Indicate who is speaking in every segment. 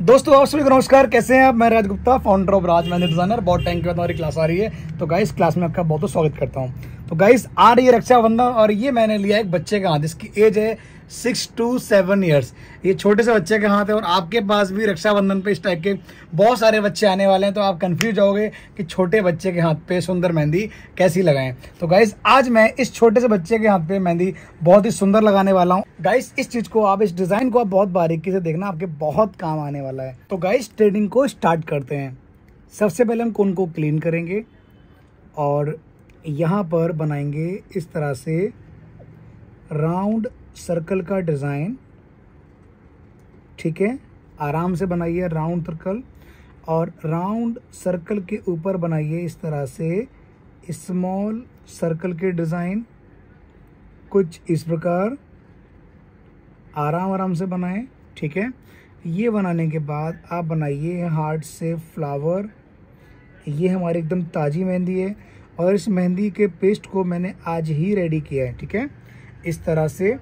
Speaker 1: दोस्तों आप सभी को नमस्कार। कैसे हैं आप? मैं Raj Gupta, founder of Raj Mehndi designer. बहुत टाइम के बाद हमारी क्लास आ रही है, तो गाइस क्लास में आपका बहुत स्वागत करता हूं। तो गाइस आ रही है रक्षाबंधन और ये मैंने लिया एक बच्चे का हाथ जिसकी एज है 6 to 7 ईयर्स। ये छोटे से बच्चे के हाथ है और आपके पास भी रक्षाबंधन पे इस टाइप के बहुत सारे बच्चे आने वाले हैं, तो आप कंफ्यूज होगे कि छोटे बच्चे के हाथ पे सुंदर मेहंदी कैसी लगाएं। तो गाइस आज मैं इस छोटे से बच्चे के हाथ पे मेहंदी बहुत ही सुंदर लगाने वाला हूं। गाइस इस चीज को आप, इस डिजाइन को आप बहुत बारीकी से देखना, आपके बहुत काम आने वाला है। तो गाइस ट्रेडिंग को स्टार्ट करते हैं। सबसे पहले हम कोन को क्लीन करेंगे और यहाँ पर बनाएंगे इस तरह से राउंड सर्कल का डिज़ाइन। ठीक है, आराम से बनाइए राउंड सर्कल, और राउंड सर्कल के ऊपर बनाइए इस तरह से स्मॉल सर्कल के डिज़ाइन। कुछ इस प्रकार आराम आराम से बनाएं। ठीक है, ये बनाने के बाद आप बनाइए हार्ट से फ्लावर। ये हमारी एकदम ताज़ी मेहंदी है और इस मेहंदी के पेस्ट को मैंने आज ही रेडी किया है। ठीक है, इस तरह से।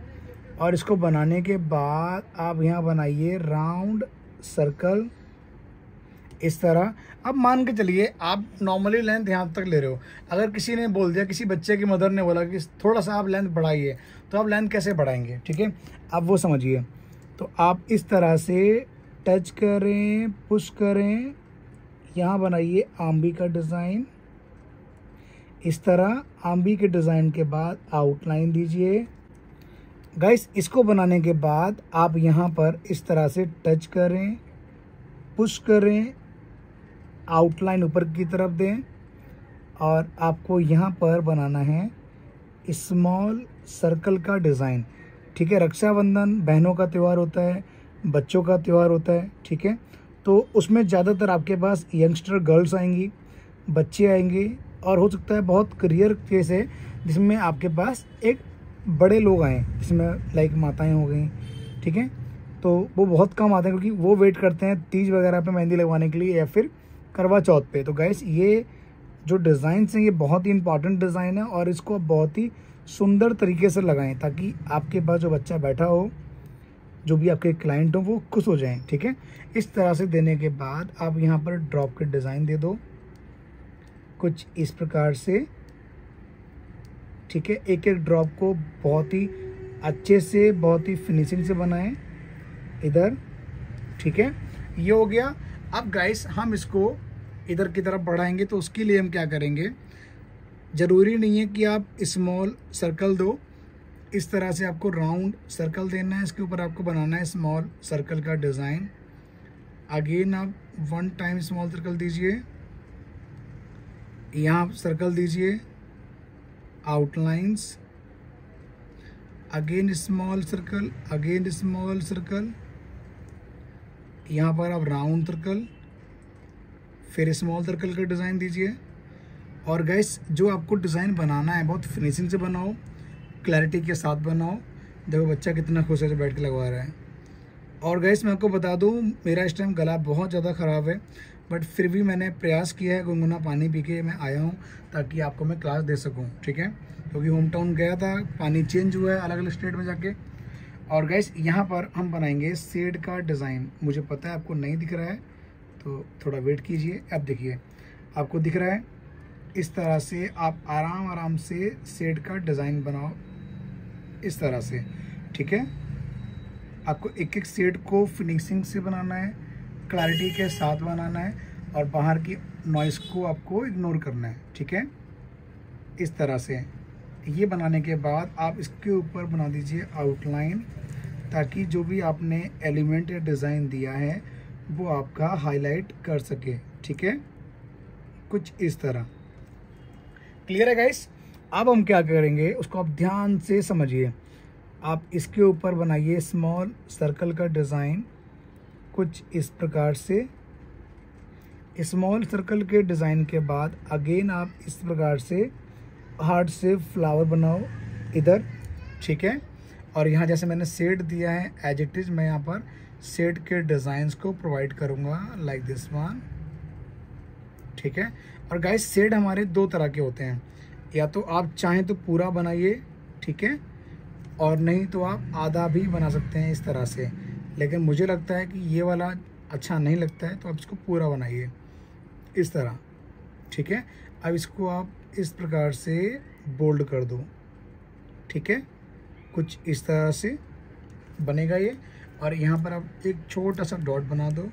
Speaker 1: और इसको बनाने के बाद आप यहाँ बनाइए राउंड सर्कल इस तरह। अब मान के चलिए आप नॉर्मली लेंथ यहाँ तक ले रहे हो। अगर किसी ने बोल दिया, किसी बच्चे की मदर ने बोला कि थोड़ा सा आप लेंथ बढ़ाइए, तो आप लेंथ कैसे बढ़ाएंगे? ठीक है, आप वो समझिए। तो आप इस तरह से टच करें, पुश करें, यहाँ बनाइए आंबी का डिज़ाइन। इस तरह आंबी के डिज़ाइन के बाद आउटलाइन दीजिए। गाइस इसको बनाने के बाद आप यहाँ पर इस तरह से टच करें, पुश करें, आउटलाइन ऊपर की तरफ दें और आपको यहाँ पर बनाना है स्मॉल सर्कल का डिज़ाइन। ठीक है, रक्षाबंधन बहनों का त्यौहार होता है, बच्चों का त्यौहार होता है। ठीक है, तो उसमें ज़्यादातर आपके पास यंगस्टर गर्ल्स आएंगी, बच्चे आएंगे, और हो सकता है बहुत रेयर केस है जिसमें आपके पास एक बड़े लोग आएँ, जिसमें लाइक माताएं हो गई। ठीक है, तो वो बहुत कम आते हैं क्योंकि वो वेट करते हैं तीज वगैरह पे मेहंदी लगवाने के लिए या फिर करवा चौथ पे। तो गाइस ये जो डिज़ाइंस हैं ये बहुत ही इंपॉर्टेंट डिज़ाइन है और इसको आप बहुत ही सुंदर तरीके से लगाएं ताकि आपके पास जो बच्चा बैठा हो, जो भी आपके क्लाइंट हो, वो खुश हो जाएं। ठीक है, इस तरह से देने के बाद आप यहाँ पर ड्रॉप के डिज़ाइन दे दो कुछ इस प्रकार से। ठीक है, एक एक ड्रॉप को बहुत ही अच्छे से, बहुत ही फिनिशिंग से बनाएं इधर। ठीक है, ये हो गया। अब गाइस हम इसको इधर की तरफ बढ़ाएंगे, तो उसके लिए हम क्या करेंगे, ज़रूरी नहीं है कि आप स्मॉल सर्कल दो। इस तरह से आपको राउंड सर्कल देना है, इसके ऊपर आपको बनाना है स्मॉल सर्कल का डिज़ाइन। अगेन आप 1 टाइम स्मॉल सर्कल दीजिए, यहाँ सर्कल दीजिए, outlines, again small circle, again small circle, यहाँ पर आप राउंड सर्कल, फिर स्मॉल सर्कल का डिज़ाइन दीजिए। और गैस जो आपको डिज़ाइन बनाना है बहुत फिनिशिंग से बनाओ, क्लैरिटी के साथ बनाओ। देखो बच्चा कितना खुश है जो बैठ के लगवा रहा है। और गैस मैं आपको बता दूं, मेरा इस टाइम गला बहुत ज़्यादा ख़राब है, बट फिर भी मैंने प्रयास किया है, गुनगुना पानी पी के मैं आया हूँ ताकि आपको मैं क्लास दे सकूँ। ठीक है, क्योंकि होम टाउन गया था, पानी चेंज हुआ है अलग अलग स्टेट में जाके। और गैस यहाँ पर हम बनाएंगे शेड का डिज़ाइन। मुझे पता है आपको नहीं दिख रहा है, तो थोड़ा वेट कीजिए। अब देखिए आपको दिख रहा है। इस तरह से आप आराम आराम से शेड का डिज़ाइन बनाओ इस तरह से। ठीक है, आपको एक एक शेड को फिनिशिंग से बनाना है, क्लैरिटी के साथ बनाना है, और बाहर की नॉइज़ को आपको इग्नोर करना है। ठीक है, इस तरह से ये बनाने के बाद आप इसके ऊपर बना दीजिए आउटलाइन, ताकि जो भी आपने एलिमेंट या डिज़ाइन दिया है वो आपका हाईलाइट कर सके। ठीक है, कुछ इस तरह। क्लियर है गाइस? अब हम क्या करेंगे उसको आप ध्यान से समझिए। आप इसके ऊपर बनाइए स्मॉल सर्कल का डिज़ाइन कुछ इस प्रकार से। स्मॉल सर्कल के डिज़ाइन के बाद अगेन आप इस प्रकार से हार्ट से फ्लावर बनाओ इधर। ठीक है, और यहाँ जैसे मैंने शेड दिया है एज इट इज़, मैं यहाँ पर शेड के डिज़ाइंस को प्रोवाइड करूँगा लाइक दिस वन। ठीक है, और गाइस शेड हमारे 2 तरह के होते हैं, या तो आप चाहें तो पूरा बनाइए, ठीक है, और नहीं तो आप आधा भी बना सकते हैं इस तरह से। लेकिन मुझे लगता है कि ये वाला अच्छा नहीं लगता है तो आप इसको पूरा बनाइए इस तरह, ठीक है। अब इसको आप इस प्रकार से बोल्ड कर दो, ठीक है, कुछ इस तरह से बनेगा ये। और यहाँ पर आप एक छोटा सा डॉट बना दो।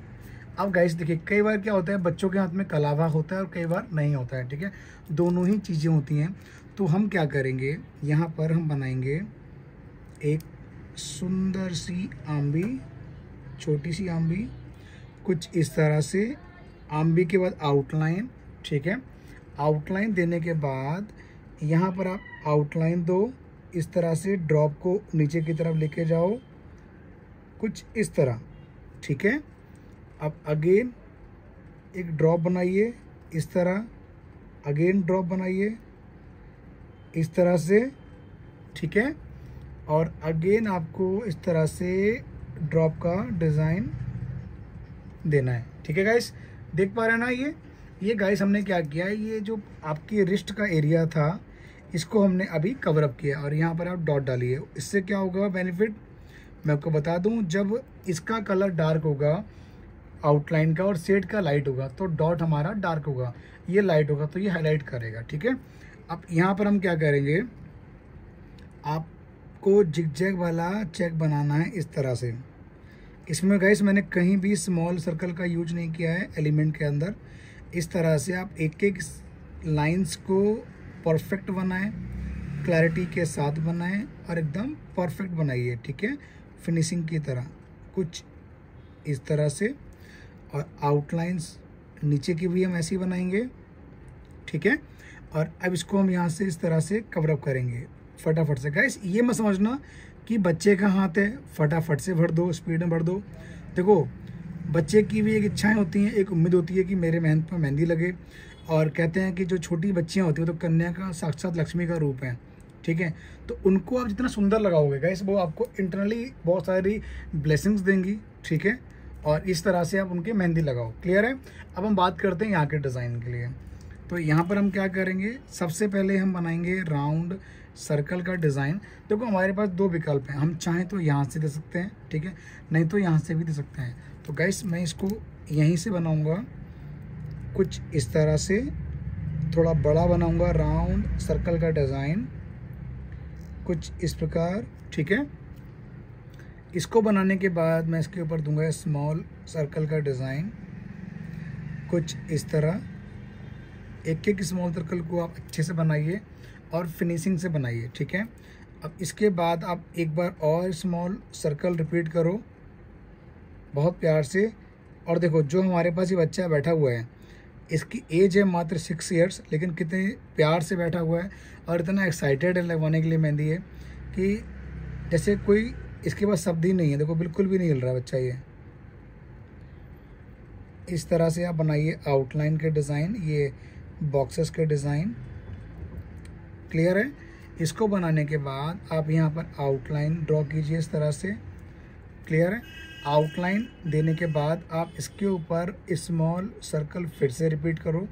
Speaker 1: अब गाइस देखिए, कई बार क्या होता है, बच्चों के हाथ में कलावा होता है और कई बार नहीं होता है, ठीक है, दोनों ही चीज़ें होती हैं। तो हम क्या करेंगे, यहाँ पर हम बनाएंगे एक सुंदर सी आम्बी, छोटी सी आम्बी, कुछ इस तरह से। आम्बी के बाद आउटलाइन, ठीक है। आउटलाइन देने के बाद यहाँ पर आप आउटलाइन दो, इस तरह से ड्रॉप को नीचे की तरफ लेके जाओ, कुछ इस तरह, ठीक है। अब अगेन एक ड्रॉप बनाइए इस तरह, अगेन ड्रॉप बनाइए इस तरह से, ठीक है। और अगेन आपको इस तरह से ड्रॉप का डिज़ाइन देना है, ठीक है गाइस। देख पा रहे हैं ना, ये गाइस हमने क्या किया है, ये जो आपकी रिस्ट का एरिया था इसको हमने अभी कवर अप किया और यहाँ पर आप डॉट डालिए। इससे क्या होगा बेनिफिट, मैं आपको बता दूं, जब इसका कलर डार्क होगा आउटलाइन का और शेड का लाइट होगा तो डॉट हमारा डार्क होगा, ये लाइट होगा तो ये हाईलाइट करेगा, ठीक है। अब यहाँ पर हम क्या करेंगे, आपको जिगजैग वाला चेक बनाना है इस तरह से। इसमें गाइस मैंने कहीं भी स्मॉल सर्कल का यूज नहीं किया है एलिमेंट के अंदर। इस तरह से आप एक एक लाइंस को परफेक्ट बनाएं, क्लैरिटी के साथ बनाएं और एकदम परफेक्ट बनाइए, ठीक है, फिनिशिंग की तरह, कुछ इस तरह से। और आउटलाइंस नीचे की भी हम ऐसे ही बनाएंगे, ठीक है। और अब इसको हम यहाँ से इस तरह से कवर अप करेंगे फटाफट से। गाइस ये मत समझना कि बच्चे का हाथ है फटाफट से भर दो, स्पीड में भर दो। देखो बच्चे की भी एक इच्छाएं होती हैं, एक उम्मीद होती है कि मेरे मेहंदी पर मेहंदी लगे। और कहते हैं कि जो छोटी बच्चियां होती हैं तो कन्या का साक्षात लक्ष्मी का रूप है, ठीक है। तो उनको आप जितना सुंदर लगाओगे गाइस वो आपको इंटरनली बहुत सारी ब्लेसिंग्स देंगी, ठीक है। और इस तरह से आप उनके मेहंदी लगाओ, क्लियर है। अब हम बात करते हैं यहाँ के डिज़ाइन के लिए। तो यहाँ पर हम क्या करेंगे, सबसे पहले हम बनाएंगे राउंड सर्कल का डिज़ाइन। देखो हमारे पास दो विकल्प हैं, हम चाहें तो यहाँ से दे सकते हैं, ठीक है, नहीं तो यहाँ से भी दे सकते हैं। तो गाइस मैं इसको यहीं से बनाऊंगा, कुछ इस तरह से, थोड़ा बड़ा बनाऊंगा राउंड सर्कल का डिज़ाइन, कुछ इस प्रकार, ठीक है। इसको बनाने के बाद मैं इसके ऊपर दूंगा स्मॉल सर्कल का डिज़ाइन, कुछ इस तरह। एक एक स्मॉल सर्कल को आप अच्छे से बनाइए और फिनिशिंग से बनाइए, ठीक है। अब इसके बाद आप एक बार और स्मॉल सर्कल रिपीट करो बहुत प्यार से। और देखो जो हमारे पास ये बच्चा बैठा हुआ है, इसकी एज है मात्र 6 ईयर्स, लेकिन कितने प्यार से बैठा हुआ है और इतना एक्साइटेड है लगवाने के लिए मेहंदी है कि जैसे कोई इसके पास शब्द ही नहीं है। देखो बिल्कुल भी नहीं हिल रहा बच्चा ये। इस तरह से आप बनाइए आउटलाइन के डिज़ाइन, ये बॉक्सेस के डिज़ाइन, क्लियर है। इसको बनाने के बाद आप यहाँ पर आउटलाइन ड्रॉ कीजिए इस तरह से, क्लियर है। आउटलाइन देने के बाद आप इसके ऊपर स्मॉल सर्कल फिर से रिपीट करो।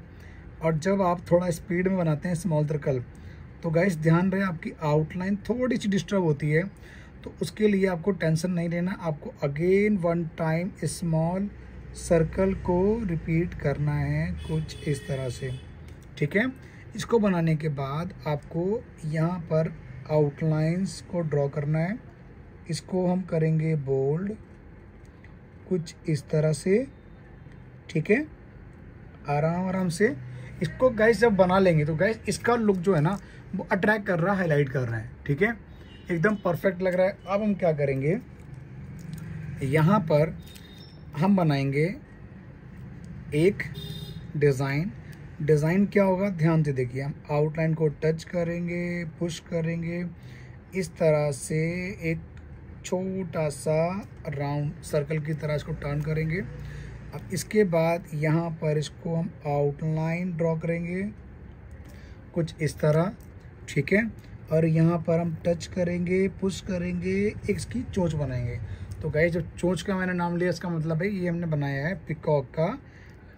Speaker 1: और जब आप थोड़ा स्पीड में बनाते हैं स्मॉल सर्कल तो गाइस ध्यान रहे आपकी आउटलाइन थोड़ी सी डिस्टर्ब होती है, तो उसके लिए आपको टेंशन नहीं लेना। आपको again one time small circle को रिपीट करना है कुछ इस तरह से, ठीक है। इसको बनाने के बाद आपको यहाँ पर आउटलाइंस को ड्रॉ करना है। इसको हम करेंगे बोल्ड, कुछ इस तरह से, ठीक है, आराम आराम से। इसको गाइस जब बना लेंगे तो गाइस इसका लुक जो है ना वो अट्रैक्ट कर रहा है, हाईलाइट कर रहा है, ठीक है, एकदम परफेक्ट लग रहा है। अब हम क्या करेंगे, यहाँ पर हम बनाएंगे एक डिज़ाइन। डिज़ाइन क्या होगा ध्यान से देखिए, हम आउटलाइन को टच करेंगे, पुश करेंगे, इस तरह से एक छोटा सा राउंड सर्कल की तरह इसको टर्न करेंगे। अब इसके बाद यहाँ पर इसको हम आउटलाइन ड्रॉ करेंगे कुछ इस तरह, ठीक है। और यहाँ पर हम टच करेंगे, पुश करेंगे, एक इसकी चोंच बनाएंगे। तो गाइस जो चोंच का मैंने नाम लिया इसका मतलब है ये हमने बनाया है पिकॉक का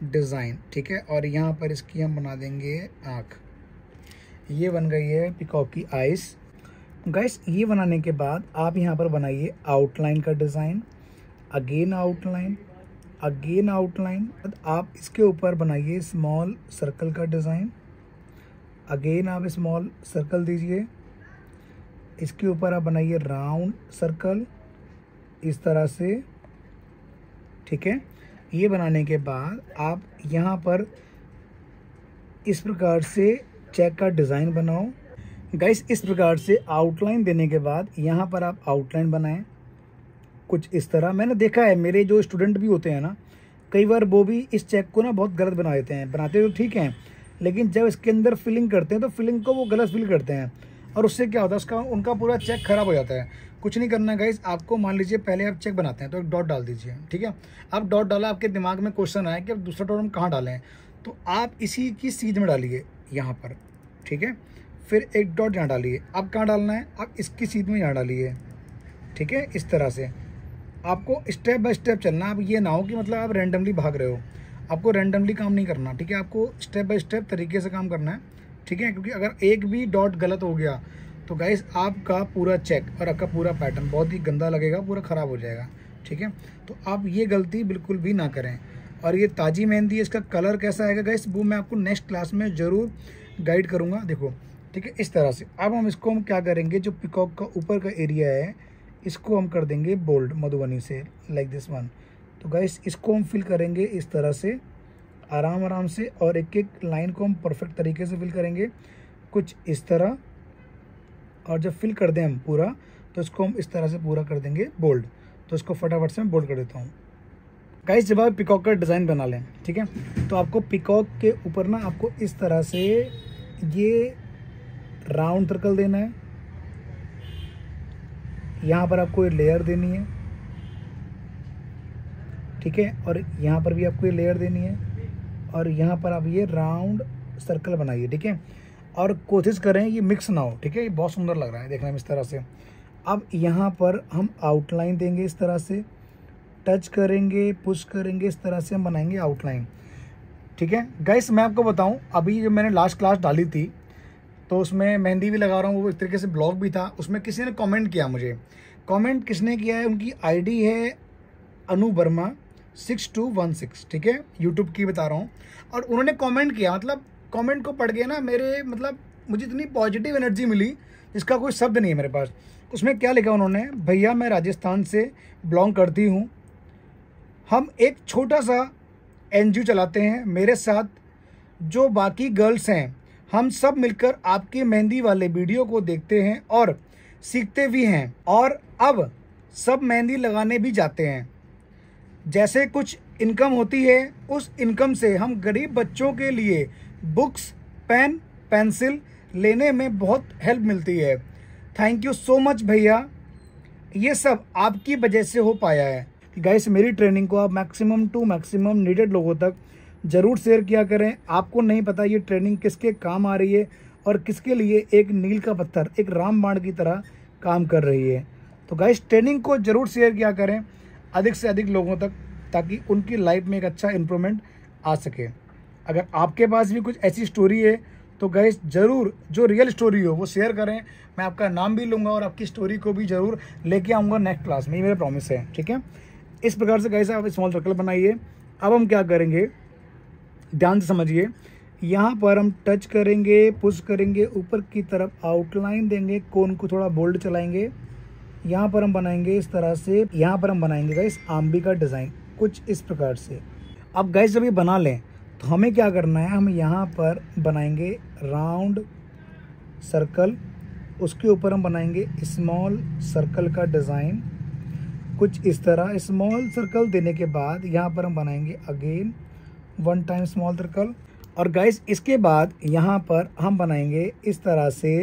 Speaker 1: डिज़ाइन, ठीक है। और यहाँ पर इसकी हम बना देंगे आँख, ये बन गई है पिकॉक की आइस। गाइस ये बनाने के बाद आप यहाँ पर बनाइए आउटलाइन का design, again outline, again outline. आप इसके ऊपर बनाइए स्मॉल सर्कल का डिज़ाइन। अगेन आप स्मॉल सर्कल दीजिए। इसके ऊपर आप बनाइए राउंड सर्कल इस तरह से, ठीक है। ये बनाने के बाद आप यहाँ पर इस प्रकार से चेक का डिज़ाइन बनाओ। गाइस इस प्रकार से आउटलाइन देने के बाद यहाँ पर आप आउटलाइन बनाएं कुछ इस तरह। मैंने देखा है मेरे जो स्टूडेंट भी होते हैं ना, कई बार वो भी इस चेक को ना बहुत गलत बना देते हैं। बनाते तो ठीक हैं, लेकिन जब इसके अंदर फिलिंग करते हैं तो फिलिंग को वो गलत फिल करते हैं और उससे क्या होता है, उसका उनका पूरा चेक खराब हो जाता है। कुछ नहीं करना गाइस, आपको मान लीजिए पहले आप चेक बनाते हैं तो एक डॉट डाल दीजिए, ठीक है। आप डॉट डाला, आपके दिमाग में क्वेश्चन आया कि अब दूसरा डॉट हम कहाँ डालें, तो आप इसी की सीध में डालिए यहाँ पर, ठीक है। फिर एक डॉट यहाँ डालिए। अब कहाँ डालना है, आप इसकी सीध में यहाँ डालिए, ठीक है। इस तरह से आपको स्टेप बाय स्टेप चलना। अब ये ना हो कि मतलब आप रैंडमली भाग रहे हो, आपको रैंडमली काम नहीं करना, ठीक है। आपको स्टेप बाय स्टेप तरीके से काम करना है, ठीक है। क्योंकि अगर एक भी डॉट गलत हो गया तो गाइस आपका पूरा चेक और आपका पूरा पैटर्न बहुत ही गंदा लगेगा, पूरा ख़राब हो जाएगा, ठीक है। तो आप ये गलती बिल्कुल भी ना करें। और ये ताजी मेहंदी, इसका कलर कैसा आएगा गाइस वो मैं आपको नेक्स्ट क्लास में ज़रूर गाइड करूँगा, देखो, ठीक है। इस तरह से अब हम क्या करेंगे, जो पिकॉक का ऊपर का एरिया है इसको हम कर देंगे बोल्ड मधुबनी से, लाइक दिस वन। तो गाइस इसको हम फिल करेंगे इस तरह से आराम आराम से, और एक एक लाइन को हम परफेक्ट तरीके से फिल करेंगे कुछ इस तरह। और जब फिल कर दें हम पूरा, तो इसको हम इस तरह से पूरा कर देंगे बोल्ड। तो इसको फटाफट से मैं बोल्ड कर देता हूँ। गाइस जब आप पिकॉक का डिज़ाइन बना लें, ठीक है, तो आपको पिकॉक के ऊपर ना आपको इस तरह से ये राउंड सर्कल देना है। यहाँ पर आपको ये लेयर देनी है, ठीक है। और यहाँ पर भी आपको ये लेयर देनी है, और यहाँ पर आप ये राउंड सर्कल बनाइए, ठीक है। और कोशिश करें ये मिक्स ना हो, ठीक है। ये बहुत सुंदर लग रहा है देखने में इस तरह से। अब यहाँ पर हम आउटलाइन देंगे इस तरह से, टच करेंगे, पुश करेंगे, इस तरह से हम बनाएंगे आउटलाइन, ठीक है। गाइस मैं आपको बताऊँ, अभी जब मैंने लास्ट क्लास डाली थी तो उसमें मेहंदी भी लगा रहा हूँ, वो एक तरीके से ब्लॉग भी था। उसमें किसी ने कमेंट किया, मुझे कमेंट किसने किया है, उनकी आईडी है अनु वर्मा 6216, ठीक है, यूट्यूब की बता रहा हूँ। और उन्होंने कमेंट किया, मतलब कमेंट को पढ़ के ना मेरे मतलब मुझे इतनी पॉजिटिव एनर्जी मिली जिसका कोई शब्द नहीं है मेरे पास। उसमें क्या लिखा उन्होंने, भैया मैं राजस्थान से बिलोंग करती हूँ, हम एक छोटा सा एनजीओ चलाते हैं, मेरे साथ जो बाकी गर्ल्स हैं हम सब मिलकर आपके मेहंदी वाले वीडियो को देखते हैं और सीखते भी हैं, और अब सब मेहंदी लगाने भी जाते हैं। जैसे कुछ इनकम होती है, उस इनकम से हम गरीब बच्चों के लिए बुक्स, पेन, पेंसिल लेने में बहुत हेल्प मिलती है। थैंक यू सो मच भैया, ये सब आपकी वजह से हो पाया है। गाइस मेरी ट्रेनिंग को आप मैक्सिमम टू मैक्सिमम नीडेड लोगों तक ज़रूर शेयर किया करें। आपको नहीं पता ये ट्रेनिंग किसके काम आ रही है और किसके लिए एक मील का पत्थर, एक रामबाण की तरह काम कर रही है। तो गाइस ट्रेनिंग को ज़रूर शेयर किया करें अधिक से अधिक लोगों तक, ताकि उनकी लाइफ में एक अच्छा इम्प्रूवमेंट आ सके। अगर आपके पास भी कुछ ऐसी स्टोरी है तो गाइस ज़रूर, जो रियल स्टोरी हो वो शेयर करें। मैं आपका नाम भी लूँगा और आपकी स्टोरी को भी ज़रूर लेके आऊँगा नेक्स्ट क्लास में, ये मेरा प्रॉमिस है, ठीक है। इस प्रकार से गाइस आप स्मॉल सर्कल बनाइए। अब हम क्या करेंगे, ध्यान से समझिए। यहाँ पर हम टच करेंगे, पुश करेंगे, ऊपर की तरफ आउटलाइन देंगे, कोन को थोड़ा बोल्ड चलाएंगे। यहाँ पर हम बनाएंगे इस तरह से, यहाँ पर हम बनाएंगे गाइस आंबी का डिज़ाइन कुछ इस प्रकार से। अब गाइस जब ये बना लें तो हमें क्या करना है, हम यहाँ पर बनाएंगे राउंड सर्कल, उसके ऊपर हम बनाएंगे स्मॉल सर्कल का डिज़ाइन कुछ इस तरह। स्मॉल सर्कल देने के बाद यहाँ पर हम बनाएंगे अगेन 1 टाइम स्मॉल सर्कल। और गाइस इसके बाद यहाँ पर हम बनाएंगे इस तरह से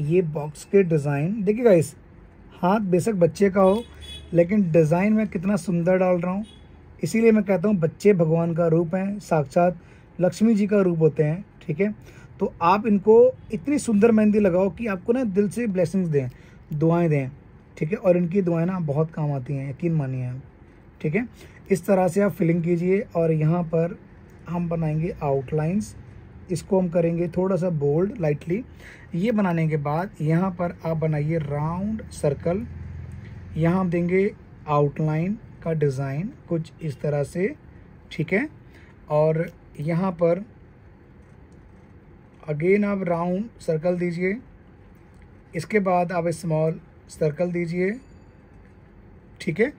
Speaker 1: ये बॉक्स के डिज़ाइन। देखिए गाइस, हाथ बेशक बच्चे का हो, लेकिन डिज़ाइन में कितना सुंदर डाल रहा हूँ। इसीलिए मैं कहता हूँ बच्चे भगवान का रूप हैं, साक्षात लक्ष्मी जी का रूप होते हैं, ठीक है। तो आप इनको इतनी सुंदर मेहंदी लगाओ कि आपको ना दिल से ब्लेसिंग्स दें, दुआएं दें, ठीक है। और इनकी दुआएं ना बहुत काम आती हैं, यकीन मानिए आप, ठीक है। इस तरह से आप फिलिंग कीजिए। और यहाँ पर हम बनाएंगे आउटलाइंस, इसको हम करेंगे थोड़ा सा बोल्ड लाइटली। ये बनाने के बाद यहाँ पर आप बनाइए राउंड सर्कल, यहाँ हम देंगे आउटलाइन का डिज़ाइन कुछ इस तरह से, ठीक है। और यहाँ पर अगेन आप राउंड सर्कल दीजिए, इसके बाद आप स्मॉल सर्कल दीजिए, ठीक है।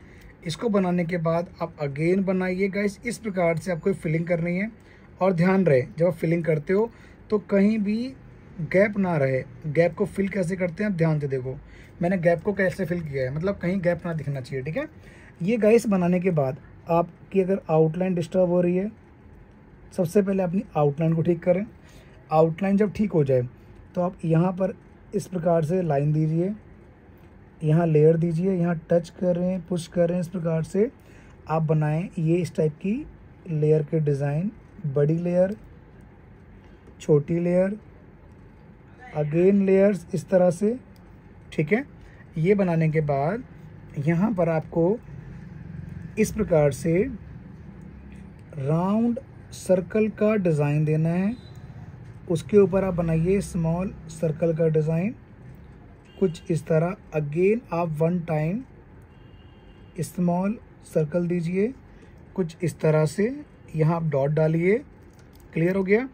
Speaker 1: इसको बनाने के बाद आप अगेन बनाइए गाइस। इस प्रकार से आपको फिलिंग करनी है। और ध्यान रहे जब आप फिलिंग करते हो तो कहीं भी गैप ना रहे। गैप को फिल कैसे करते हैं आप ध्यान से देखो, मैंने गैप को कैसे फिल किया है, मतलब कहीं गैप ना दिखना चाहिए, ठीक है। ये गाइस बनाने के बाद आपकी अगर आउटलाइन डिस्टर्ब हो रही है, सबसे पहले अपनी आउटलाइन को ठीक करें। आउटलाइन जब ठीक हो जाए तो आप यहाँ पर इस प्रकार से लाइन दीजिए, यहाँ लेयर दीजिए, यहाँ टच करें, पुश करें, इस प्रकार से आप बनाएं ये इस टाइप की लेयर के डिज़ाइन। बड़ी लेयर, छोटी लेयर, अगेन लेयर्स, इस तरह से, ठीक है। ये बनाने के बाद यहाँ पर आपको इस प्रकार से राउंड सर्कल का डिज़ाइन देना है। उसके ऊपर आप बनाइए स्मॉल सर्कल का डिज़ाइन कुछ इस तरह। अगेन आप वन टाइम स्मॉल सर्कल दीजिए कुछ इस तरह से, यहाँ आप डॉट डालिए। क्लियर हो गया।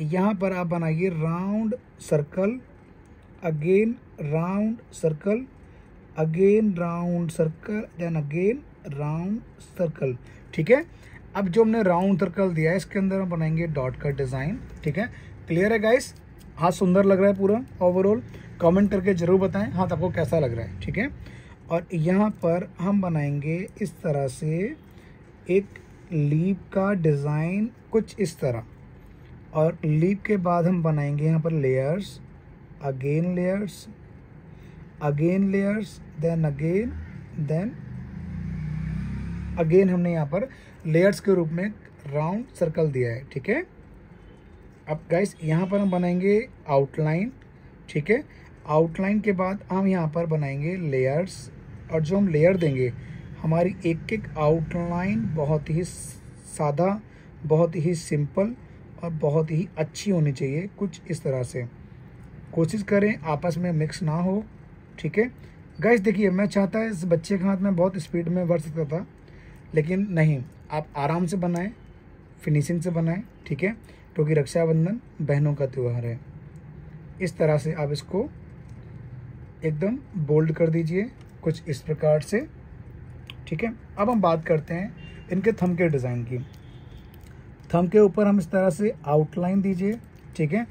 Speaker 1: यहाँ पर आप बनाइए round circle, again round circle, again round circle, then again round circle, ठीक है। अब जो हमने राउंड सर्कल दिया है इसके अंदर हम बनाएंगे डॉट का डिज़ाइन, ठीक है। क्लियर है गाइस। हाथ सुंदर लग रहा है पूरा ओवरऑल, कमेंट करके ज़रूर बताएं हाथ आपको कैसा लग रहा है, ठीक है। और यहाँ पर हम बनाएंगे इस तरह से एक लीफ का डिज़ाइन कुछ इस तरह। और लीफ के बाद हम बनाएंगे यहाँ पर layers, again layers, again layers, then again हमने यहाँ पर लेयर्स के रूप में राउंड सर्कल दिया है, ठीक है। अब गाइस यहाँ पर हम बनाएंगे आउटलाइन, ठीक है। आउटलाइन के बाद हम यहाँ पर बनाएंगे लेयर्स। और जो हम लेयर देंगे हमारी एक एक आउटलाइन बहुत ही सादा, बहुत ही सिंपल और बहुत ही अच्छी होनी चाहिए कुछ इस तरह से। कोशिश करें आपस में मिक्स ना हो, ठीक है गाइस। देखिए मैं चाहता है इस बच्चे के हाथ में बहुत स्पीड में बढ़ सकता था, लेकिन नहीं, आप आराम से बनाएं, फिनिशिंग से बनाएं, ठीक है, क्योंकि रक्षाबंधन बहनों का त्यौहार है। इस तरह से आप इसको एकदम बोल्ड कर दीजिए कुछ इस प्रकार से, ठीक है। अब हम बात करते हैं इनके थंब के डिज़ाइन की। थंब के ऊपर हम इस तरह से आउटलाइन दीजिए, ठीक है।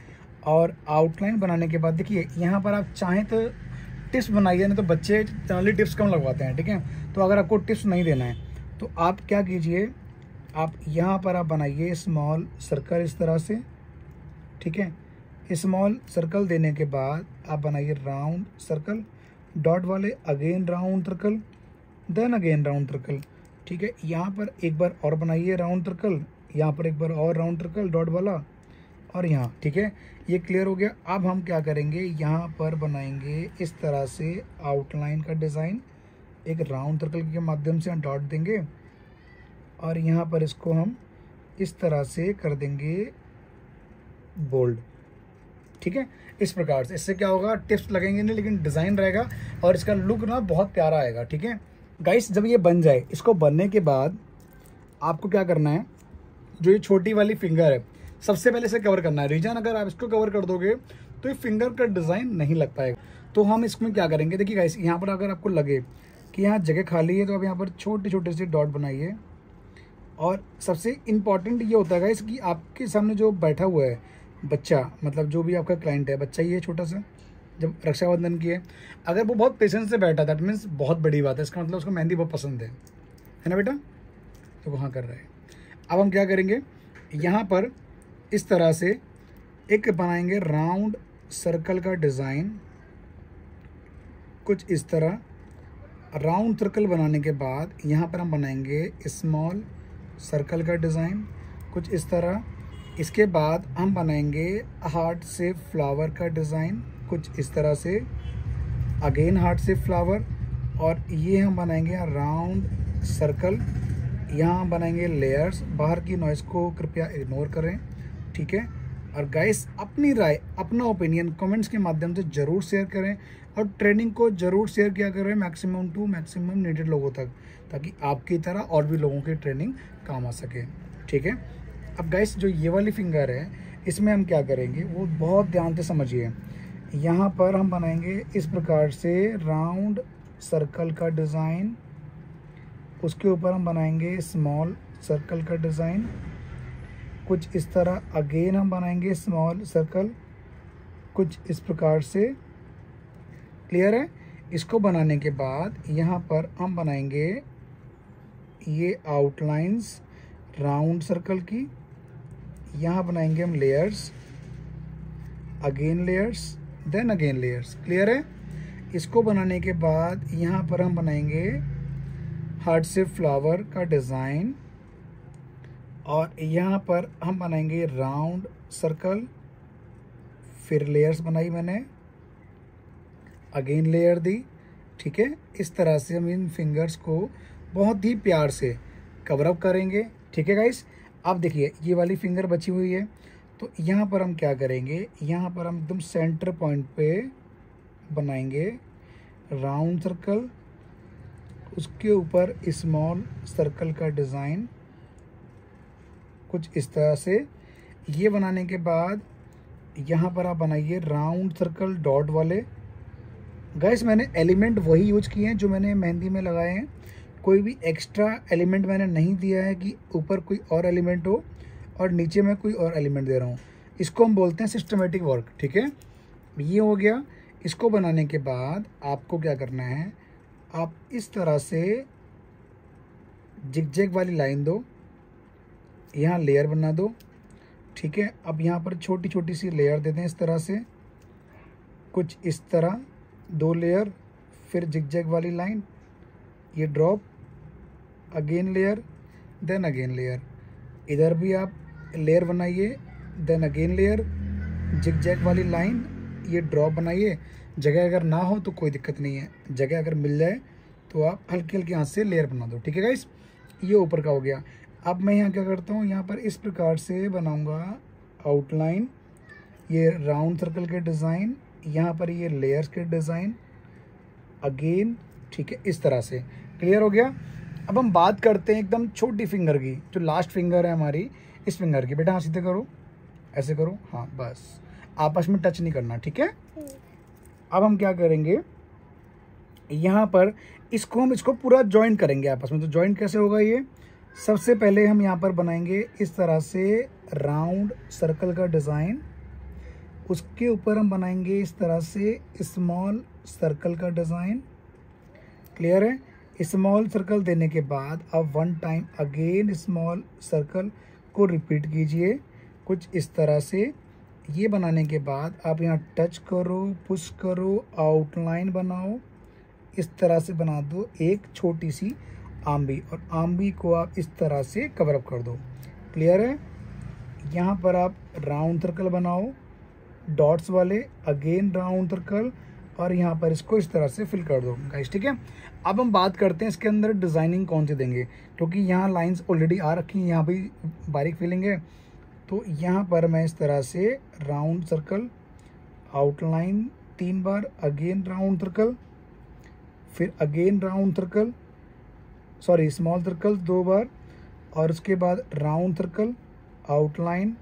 Speaker 1: और आउटलाइन बनाने के बाद देखिए यहाँ पर आप चाहें तो टिप्स बनाइए, नहीं तो बच्चे जनरली टिप्स कम लगवाते हैं, ठीक है। तो अगर आपको टिप्स नहीं देना है तो आप क्या कीजिए, आप यहाँ पर आप बनाइए स्मॉल सर्कल इस तरह से, ठीक है। स्मॉल सर्कल देने के बाद आप बनाइए राउंड सर्कल डॉट वाले, again round circle, then again round circle, ठीक है। यहाँ पर एक बार और बनाइए राउंड सर्कल, यहाँ पर एक बार और राउंड सर्कल डॉट वाला, और यहाँ, ठीक है। ये क्लियर हो गया। अब हम क्या करेंगे, यहाँ पर बनाएंगे इस तरह से आउटलाइन का डिज़ाइन, एक राउंड सर्कल के माध्यम से हम डॉट देंगे और यहाँ पर इसको हम इस तरह से कर देंगे बोल्ड, ठीक है। इस प्रकार से इससे क्या होगा, टिप्स लगेंगे नहीं लेकिन डिज़ाइन रहेगा और इसका लुक ना बहुत प्यारा आएगा, ठीक है गाइस। जब ये बन जाए, इसको बनने के बाद आपको क्या करना है, जो ये छोटी वाली फिंगर है सबसे पहले इसे कवर करना है। रीजन अगर आप इसको कवर कर दोगे तो ये फिंगर का डिज़ाइन नहीं लग पाएगा। तो हम इसमें क्या करेंगे, देखिए गाइस यहाँ पर अगर आपको लगे कि यहाँ जगह खाली है तो आप यहाँ पर छोटे छोटे से डॉट बनाइए। और सबसे इम्पॉर्टेंट ये होता है गाइस कि आपके सामने जो बैठा हुआ है बच्चा, मतलब जो भी आपका क्लाइंट है, बच्चा ही है छोटा सा, जब रक्षाबंधन की है, अगर वो बहुत पेशेंस से बैठा, दैट मीन्स बहुत बड़ी बात है, इसका मतलब उसको मेहंदी बहुत पसंद है ना बेटा, तो वहाँ कर रहा है। अब हम क्या करेंगे, यहाँ पर इस तरह से एक बनाएंगे राउंड सर्कल का डिज़ाइन कुछ इस तरह। राउंड सर्कल बनाने के बाद यहाँ पर हम बनाएंगे स्मॉल सर्कल का डिज़ाइन कुछ इस तरह। इसके बाद हम बनाएंगे हार्ट से फ्लावर का डिज़ाइन कुछ इस तरह से, अगेन हार्ट से फ्लावर। और ये हम बनाएंगे राउंड सर्कल, यहाँ हम बनाएंगे लेयर्स। बाहर की नॉइज़ को कृपया इग्नोर करें, ठीक है। और गाइस अपनी राय, अपना ओपिनियन कमेंट्स के माध्यम से ज़रूर शेयर करें और ट्रेनिंग को ज़रूर शेयर किया करें मैक्सिमम टू मैक्सिमम नीडेड लोगों तक, ताकि आपकी तरह और भी लोगों की ट्रेनिंग काम आ सके। ठीक है। अब गाइस जो ये वाली फिंगर है इसमें हम क्या करेंगे वो बहुत ध्यान से समझिए। यहाँ पर हम बनाएंगे इस प्रकार से राउंड सर्कल का डिज़ाइन, उसके ऊपर हम बनाएंगे स्मॉल सर्कल का डिज़ाइन, कुछ इस तरह अगेन हम बनाएंगे स्मॉल सर्कल, कुछ इस प्रकार से। क्लियर है। इसको बनाने के बाद यहाँ पर हम बनाएंगे ये आउटलाइंस राउंड सर्कल की, यहाँ बनाएंगे हम layers, again layers, then again layers. Clear है। इसको बनाने के बाद यहाँ पर हम बनाएंगे हार्ट शेप फ्लावर का डिज़ाइन और यहाँ पर हम बनाएंगे राउंड सर्कल, फिर लेयर्स बनाई मैंने, अगेन लेयर दी। ठीक है। इस तरह से हम इन फिंगर्स को बहुत ही प्यार से कवर अप करेंगे। ठीक है गाइस। अब देखिए ये वाली फिंगर बची हुई है, तो यहाँ पर हम क्या करेंगे, यहाँ पर हम एकदम सेंटर पॉइंट पे बनाएंगे राउंड सर्कल, उसके ऊपर स्मॉल सर्कल का डिज़ाइन कुछ इस तरह से। ये बनाने के बाद यहाँ पर आप बनाइए राउंड सर्कल डॉट वाले। गाइस मैंने एलिमेंट वही यूज किए हैं जो मैंने मेहंदी में लगाए हैं, कोई भी एक्स्ट्रा एलिमेंट मैंने नहीं दिया है कि ऊपर कोई और एलिमेंट हो और नीचे मैं कोई और एलिमेंट दे रहा हूँ। इसको हम बोलते हैं सिस्टमेटिक वर्क। ठीक है। ये हो गया। इसको बनाने के बाद आपको क्या करना है, आप इस तरह से जिगजैग वाली लाइन दो, यहाँ लेयर बना दो। ठीक है। अब यहाँ पर छोटी छोटी सी लेयर दे दें इस तरह से, कुछ इस तरह 2 लेयर, फिर जिगजैग वाली लाइन, ये drop, again layer, then again layer. इधर भी आप लेयर बनाइए, देन अगेन लेयर, जिगजैग वाली लाइन, ये ड्रॉप बनाइए। जगह अगर ना हो तो कोई दिक्कत नहीं है, जगह अगर मिल जाए तो आप हल्के हल्के हाथ से लेयर बना दो। ठीक है गाइस। ये ऊपर का हो गया। अब मैं यहाँ क्या करता हूँ, यहाँ पर इस प्रकार से बनाऊँगा आउटलाइन, ये राउंड सर्कल के डिज़ाइन, यहाँ पर ये लेयर्स के डिज़ाइन, अगेन। ठीक है। इस तरह से क्लियर हो गया। अब हम बात करते हैं एकदम छोटी फिंगर की, जो लास्ट फिंगर है हमारी, इस फिंगर की। बेटा हाँ सीधे करो, ऐसे करो, हाँ बस, आपस में टच नहीं करना। ठीक है। अब हम क्या करेंगे, यहाँ पर इसको पूरा जॉइंट करेंगे आपस में। तो जॉइंट कैसे होगा, ये सबसे पहले हम यहाँ पर बनाएंगे इस तरह से राउंड सर्कल का डिज़ाइन, उसके ऊपर हम बनाएंगे इस तरह से स्मॉल सर्कल का डिज़ाइन। क्लियर है। स्मॉल सर्कल देने के बाद अब 1 टाइम अगेन स्मॉल सर्कल को रिपीट कीजिए कुछ इस तरह से। ये बनाने के बाद आप यहाँ टच करो, पुश करो, आउटलाइन बनाओ, इस तरह से बना दो एक छोटी सी आंबी, और आंबी को आप इस तरह से कवर अप कर दो। क्लियर है। यहाँ पर आप राउंड सर्कल बनाओ डॉट्स वाले, अगेन राउंड सर्कल, और यहाँ पर इसको इस तरह से फिल कर दो गाइस। ठीक है। अब हम बात करते हैं इसके अंदर डिज़ाइनिंग कौन सी देंगे, क्योंकि यहाँ लाइंस ऑलरेडी आ रखी हैं, यहाँ भी बारीक फिलिंग है। तो यहाँ पर मैं इस तरह से राउंड सर्कल, आउटलाइन 3 बार, अगेन राउंड सर्कल, फिर again round circle, sorry small circle 2 बार, और उसके बाद राउंड सर्कल, आउटलाइन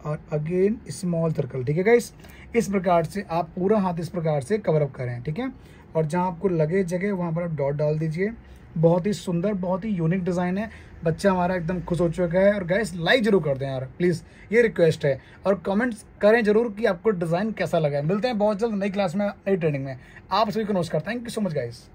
Speaker 1: और अगेन स्मॉल सर्कल। ठीक है गाइस। इस प्रकार से आप पूरा हाथ इस प्रकार से कवर अप करें। ठीक है। और जहां आपको लगे जगह वहां पर आप डॉट डाल दीजिए। बहुत ही सुंदर, बहुत ही यूनिक डिज़ाइन है। बच्चा हमारा एकदम खुश हो चुका है। और गाइस लाइक जरूर कर दें यार प्लीज़, ये रिक्वेस्ट है, और कमेंट्स करें जरूर कि आपको डिज़ाइन कैसा लगा है। मिलते हैं बहुत जल्द नई क्लास में, नई ट्रेनिंग में। आप सभी को नमस्कार। Thank you so much guys.